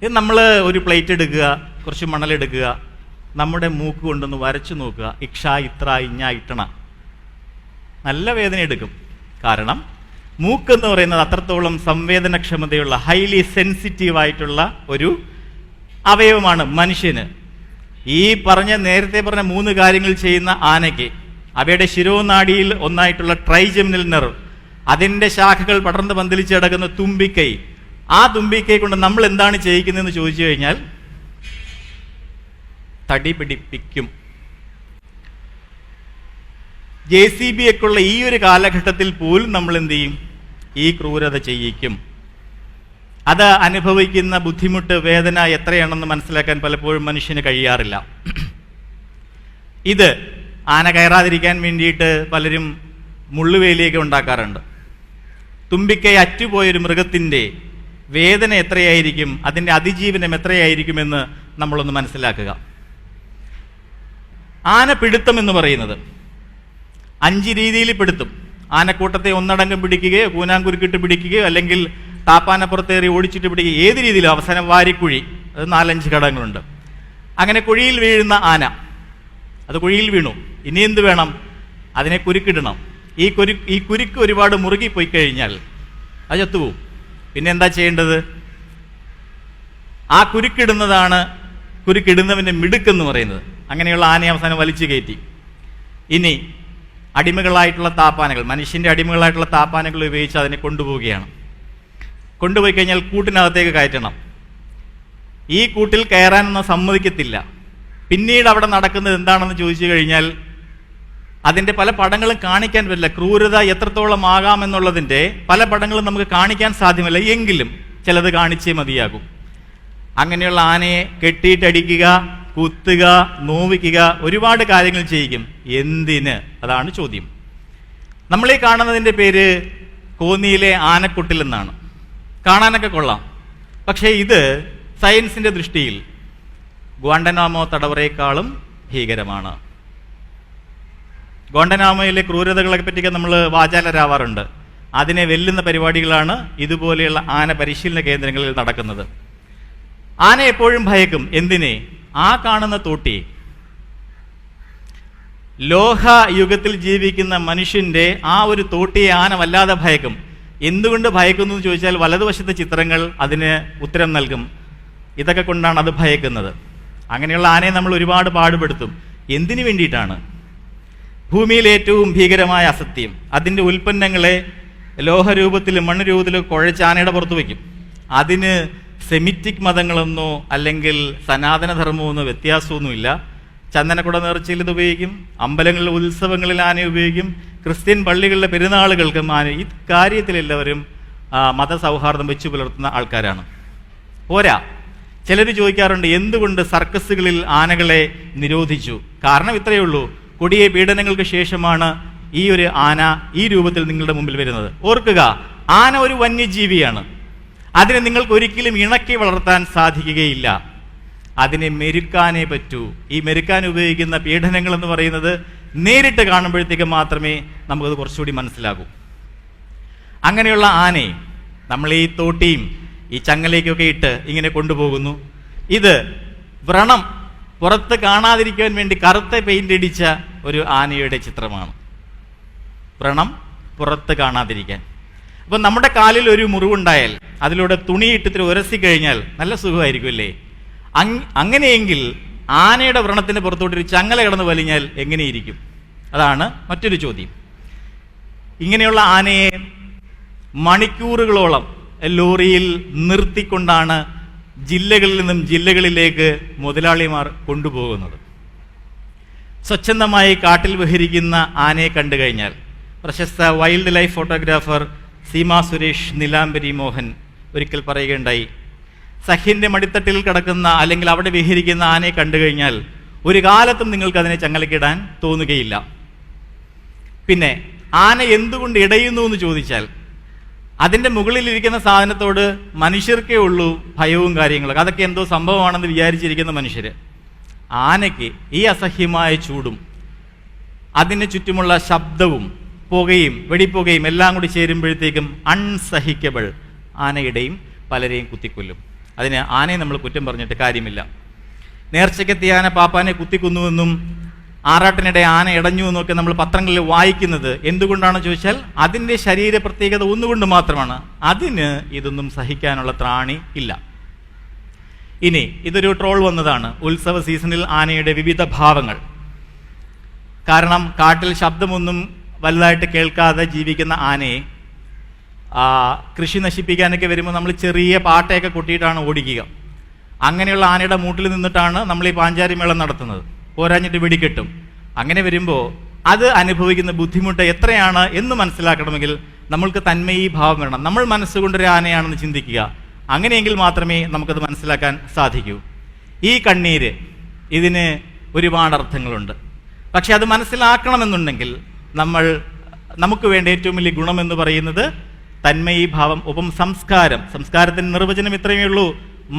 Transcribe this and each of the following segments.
ഇത് നമ്മൾ ഒരു പ്ലേറ്റ് എടുക്കുക, കുറച്ച് മണലെടുക്കുക, നമ്മുടെ മൂക്ക് കൊണ്ടൊന്ന് വരച്ചു നോക്കുക. ഇക്ഷ ഇത്ര ഇഞ്ഞ ഇട്ടണ. നല്ല വേദന എടുക്കും. കാരണം മൂക്കെന്ന് പറയുന്നത് അത്രത്തോളം സംവേദനക്ഷമതയുള്ള ഹൈലി സെൻസിറ്റീവായിട്ടുള്ള ഒരു അവയവമാണ് മനുഷ്യന്. ഈ നേരത്തെ പറഞ്ഞ 3 കാര്യങ്ങൾ ചെയ്യുന്ന ആനയ്ക്ക് അവയുടെ ശിരോനാഡിയിൽ ഒന്നായിട്ടുള്ള ട്രൈജെമിനൽ നെർവ്, അതിൻ്റെ ശാഖകൾ പടർന്ന് പന്തലിച്ച് കിടക്കുന്ന തുമ്പിക്കൈ, ആ തുമ്പിക്കൈ കൊണ്ട് നമ്മൾ എന്താണ് ചെയ്യിക്കുന്നതെന്ന് ചോദിച്ചു കഴിഞ്ഞാൽ തടി പിടിപ്പിക്കും. JCB ഒക്കെ ഉള്ള ഈ ഒരു കാലഘട്ടത്തിൽ പോലും നമ്മൾ എന്ത് ചെയ്യും? ഈ ക്രൂരത ചെയ്യിക്കും. അത് അനുഭവിക്കുന്ന ബുദ്ധിമുട്ട്, വേദന എത്രയാണെന്ന് മനസ്സിലാക്കാൻ പലപ്പോഴും മനുഷ്യന് കഴിയാറില്ല. ഇത് ആന കയറാതിരിക്കാൻ വേണ്ടിയിട്ട് പലരും മുള്ളുവേലിയൊക്കെ ഉണ്ടാക്കാറുണ്ട്. തുമ്പിക്കൈ അറ്റുപോയൊരു മൃഗത്തിൻ്റെ വേദന എത്രയായിരിക്കും, അതിൻ്റെ അതിജീവനം എത്രയായിരിക്കുമെന്ന് നമ്മളൊന്ന് മനസ്സിലാക്കുക. ആന പിടുത്തം എന്ന് പറയുന്നത് 5 രീതിയിൽ പിടുത്തും. ആനക്കൂട്ടത്തെ ഒന്നടങ്കം പിടിക്കുകയോ, കൂനാങ്കുരുക്കിട്ട് പിടിക്കുകയോ, അല്ലെങ്കിൽ താപ്പാനപ്പുറത്തേറി ഓടിച്ചിട്ട് പിടിക്കുക, ഏത് രീതിയിലും. അവസാനം വാരിക്കുഴി, അത് 4-5 ഘടകങ്ങളുണ്ട്. അങ്ങനെ കുഴിയിൽ വീഴുന്ന ആന, അത് കുഴിയിൽ വീണു, ഇനി എന്ത് വേണം? അതിനെ കുരുക്കിടണം. ഈ കുരുക്ക് ഒരുപാട് മുറുകിപ്പോയി കഴിഞ്ഞാൽ അത് ചത്തുപോകും. പിന്നെ എന്താ ചെയ്യേണ്ടത്? ആ കുരുക്കിടുന്നതാണ് കുരുക്കിടുന്നവൻ്റെ മിടുക്കെന്ന് പറയുന്നത്. അങ്ങനെയുള്ള ആനയെ അവസാനം വലിച്ചു കയറ്റി. ഇനി അടിമകളായിട്ടുള്ള താപ്പാനകൾ, മനുഷ്യൻ്റെ അടിമകളായിട്ടുള്ള താപ്പാനകൾ ഉപയോഗിച്ച് അതിനെ കൊണ്ടുപോവുകയാണ്. കൊണ്ടുപോയി കഴിഞ്ഞാൽ കൂട്ടിനകത്തേക്ക് കയറ്റണം. ഈ കൂട്ടിൽ കയറാനൊന്നും സമ്മതിക്കത്തില്ല. പിന്നീട് അവിടെ നടക്കുന്നത് എന്താണെന്ന് ചോദിച്ചു കഴിഞ്ഞാൽ അതിൻ്റെ പല പടങ്ങളും കാണിക്കാൻ പറ്റില്ല. ക്രൂരത എത്രത്തോളം ആകാമെന്നുള്ളതിൻ്റെ പല പടങ്ങളും നമുക്ക് കാണിക്കാൻ സാധ്യമല്ല. എങ്കിലും ചിലത് കാണിച്ചേ മതിയാകും. അങ്ങനെയുള്ള ആനയെ കെട്ടിയിട്ടടിക്കുക, കുത്തുക, നോവിക്കുക, ഒരുപാട് കാര്യങ്ങൾ ചെയ്യിക്കും. എന്തിന്? അതാണ് ചോദ്യം. നമ്മളീ കാണുന്നതിൻ്റെ പേര് കോന്നിയിലെ ആനക്കുട്ടിൽ എന്നാണ്. കാണാനൊക്കെ കൊള്ളാം. പക്ഷേ ഇത് സയൻസിൻ്റെ ദൃഷ്ടിയിൽ ഗ്വാണ്ടനാമോ തടവറയേക്കാളും ഭീകരമാണ്. ഗ്വാണ്ടനാമോയിലെ ക്രൂരതകളെ പറ്റിയൊക്കെ നമ്മൾ വാചാലരാവാറുണ്ട്. അതിനെ വെല്ലുന്ന പരിപാടികളാണ് ഇതുപോലെയുള്ള ആന പരിശീലന കേന്ദ്രങ്ങളിൽ നടക്കുന്നത്. ആന എപ്പോഴും ഭയക്കും. എന്തിനെ? ആ കാണുന്ന തോട്ടി. ലോഹ യുഗത്തിൽ ജീവിക്കുന്ന മനുഷ്യന്റെ ആ ഒരു തോട്ടിയെ ആന വല്ലാതെ ഭയക്കും. എന്തുകൊണ്ട് ഭയക്കുന്നു എന്ന് ചോദിച്ചാൽ വലതുവശത്തെ ചിത്രങ്ങൾ അതിന് ഉത്തരം നൽകും. ഇതൊക്കെ കൊണ്ടാണ് അത് ഭയക്കുന്നത്. അങ്ങനെയുള്ള ആനയെ നമ്മൾ ഒരുപാട് പാടുപെടുത്തും. എന്തിനു വേണ്ടിയിട്ടാണ്? ഭൂമിയിലെ ഏറ്റവും ഭീകരമായ അസത്യം, അതിൻ്റെ ഉൽപ്പന്നങ്ങളെ ലോഹരൂപത്തിലും മണ്ണ് രൂപത്തിലും കുഴച്ച് ആനയുടെ പുറത്ത് വയ്ക്കും. അതിന് സെമിറ്റിക് മതങ്ങളെന്നോ അല്ലെങ്കിൽ സനാതനധർമ്മമൊന്നോ വ്യത്യാസമൊന്നുമില്ല. ചന്ദനക്കുട നേർച്ചയിൽ ഇത് ഉപയോഗിക്കും, അമ്പലങ്ങളിലെ ഉത്സവങ്ങളിൽ ആന ഉപയോഗിക്കും, ക്രിസ്ത്യൻ പള്ളികളിലെ പെരുന്നാളുകൾക്കും ആന. ഈ കാര്യത്തിലെല്ലാവരും മതസൗഹാർദ്ദം വെച്ചു പുലർത്തുന്ന ആൾക്കാരാണ്. പോരാ, ചിലർ ചോദിക്കാറുണ്ട് എന്തുകൊണ്ട് സർക്കസുകളിൽ ആനകളെ നിരോധിച്ചു? കാരണം ഇത്രയേ ഉള്ളൂ, കൊടിയ പീഡനങ്ങൾക്ക് ശേഷമാണ് ഈ ഒരു ആന ഈ രൂപത്തിൽ നിങ്ങളുടെ മുമ്പിൽ വരുന്നത്. ഓർക്കുക, ആന ഒരു വന്യജീവിയാണ്. അതിനെ നിങ്ങൾക്ക് ഒരിക്കലും ഇണക്കി വളർത്താൻ സാധിക്കുകയില്ല. അതിനെ മെരുക്കാനേ പറ്റൂ. ഈ മെരുക്കാൻ ഉപയോഗിക്കുന്ന പീഡനങ്ങൾ എന്ന് പറയുന്നത് നേരിട്ട് കാണുമ്പോഴത്തേക്ക് മാത്രമേ നമുക്കത് കുറച്ചുകൂടി മനസ്സിലാകൂ. അങ്ങനെയുള്ള ആനയെ നമ്മൾ ഈ തോട്ടിയും ഈ ചങ്ങലേക്കൊക്കെ ഇട്ട് ഇങ്ങനെ കൊണ്ടുപോകുന്നു. ഇത് വ്രണം പുറത്ത് കാണാതിരിക്കാൻ വേണ്ടി കറുത്ത പെയിന്റ് അടിച്ച ഒരു ആനയുടെ ചിത്രമാണ്. വ്രണം പുറത്ത് കാണാതിരിക്കാൻ. അപ്പം നമ്മുടെ കാലിൽ ഒരു മുറിവുണ്ടായാൽ അതിലൂടെ തുണിയിട്ടിട്ട് ഉരസി കഴിഞ്ഞാൽ നല്ല സുഖമായിരിക്കും അല്ലേ? അങ്ങനെയെങ്കിൽ ആനയുടെ വ്രണത്തിന് പുറത്തോട്ടൊരു ചങ്ങല കിടന്ന് വലിഞ്ഞാൽ എങ്ങനെയിരിക്കും? അതാണ് മറ്റൊരു ചോദ്യം. ഇങ്ങനെയുള്ള ആനയെ മണിക്കൂറുകളോളം ലോറിയിൽ നിർത്തിക്കൊണ്ടാണ് ജില്ലകളിൽ നിന്നും ജില്ലകളിലേക്ക് മുതലാളിമാർ കൊണ്ടുപോകുന്നത്. സ്വച്ഛന്തമായി കാട്ടിൽ വിഹരിക്കുന്ന ആനയെ കണ്ടു കഴിഞ്ഞാൽ പ്രശസ്ത wildlife photographer Seema Suresh Nilambari Mohan ഒരിക്കൽ പറയുകയുണ്ടായി, സഖ്യൻ്റെ മടിത്തട്ടിൽ കിടക്കുന്ന അല്ലെങ്കിൽ അവിടെ വിഹരിക്കുന്ന ആനയെ കണ്ടു കഴിഞ്ഞാൽ ഒരു കാലത്തും നിങ്ങൾക്ക് അതിനെ ചങ്ങലക്കിടാൻ തോന്നുകയില്ല. പിന്നെ ആന എന്തുകൊണ്ട് ഇടയുന്നു എന്ന് ചോദിച്ചാൽ അതിൻ്റെ മുകളിലിരിക്കുന്ന സാധനത്തോട് മനുഷ്യർക്കേ ഉള്ളൂ ഭയവും കാര്യങ്ങളൊക്കെ. അതൊക്കെ എന്തോ സംഭവമാണെന്ന് വിചാരിച്ചിരിക്കുന്ന മനുഷ്യർ. ആനയ്ക്ക് ഈ അസഹ്യമായ ചൂടും അതിന് ചുറ്റുമുള്ള ശബ്ദവും പുകയും വെടിപ്പുകയും എല്ലാം കൂടി ചേരുമ്പോഴത്തേക്കും അൺസഹിക്കബിൾ ആനയുടെയും പലരെയും കുത്തിക്കൊല്ലും. അതിന് ആനയെ നമ്മൾ കുറ്റം പറഞ്ഞിട്ട് കാര്യമില്ല. നേർച്ചയ്ക്കെത്തിയ ആന പാപ്പാനെ കുത്തിക്കൊന്നുവെന്നും ആറാട്ടിനിടെ ആന ഇടഞ്ഞു എന്നൊക്കെ നമ്മൾ പത്രങ്ങളിൽ വായിക്കുന്നത് എന്തുകൊണ്ടാണെന്ന് ചോദിച്ചാൽ അതിൻ്റെ ശരീര പ്രത്യേകത ഒന്നുകൊണ്ട് മാത്രമാണ്. അതിന് ഇതൊന്നും സഹിക്കാനുള്ള ത്രാണി ഇല്ല. ഇനി ഇതൊരു ട്രോൾ വന്നതാണ്, ഉത്സവ സീസണിൽ ആനയുടെ വിവിധ ഭാവങ്ങൾ. കാരണം കാട്ടിൽ ശബ്ദമൊന്നും വലുതായിട്ട് കേൾക്കാതെ ജീവിക്കുന്ന ആനയെ കൃഷി നശിപ്പിക്കാനൊക്കെ വരുമ്പോൾ നമ്മൾ ചെറിയ പാട്ടയൊക്കെ കൊട്ടിയിട്ടാണ് ഓടിക്കുക. അങ്ങനെയുള്ള ആനയുടെ മൂട്ടിൽ നിന്നിട്ടാണ് നമ്മൾ ഈ പാഞ്ചാരി മേളം നടത്തുന്നത്. പോരാഞ്ഞിട്ട് വെടിക്കെട്ടും. അങ്ങനെ വരുമ്പോൾ അത് അനുഭവിക്കുന്ന ബുദ്ധിമുട്ട് എത്രയാണ് എന്ന് മനസ്സിലാക്കണമെങ്കിൽ നമ്മൾക്ക് തന്മയീ ഭാവം വരണം. നമ്മൾ മനസ്സുകൊണ്ടൊരു ആനയാണെന്ന് ചിന്തിക്കുക. അങ്ങനെയെങ്കിൽ മാത്രമേ നമുക്കത് മനസ്സിലാക്കാൻ സാധിക്കൂ. ഈ കണ്ണീര് ഇതിന് ഒരുപാട് അർത്ഥങ്ങളുണ്ട്. പക്ഷെ അത് മനസ്സിലാക്കണമെന്നുണ്ടെങ്കിൽ നമുക്ക് വേണ്ട ഏറ്റവും വലിയ ഗുണമെന്ന് പറയുന്നത് തന്മയീ ഭാവം ഒപ്പം സംസ്കാരം. സംസ്കാരത്തിൻ്റെ നിർവചനം ഇത്രയേ ഉള്ളൂ,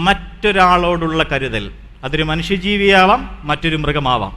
മറ്റൊരാളോടുള്ള കരുതൽ. അതൊരു മനുഷ്യജീവിയാവാം, മറ്റൊരു മൃഗമാവാം.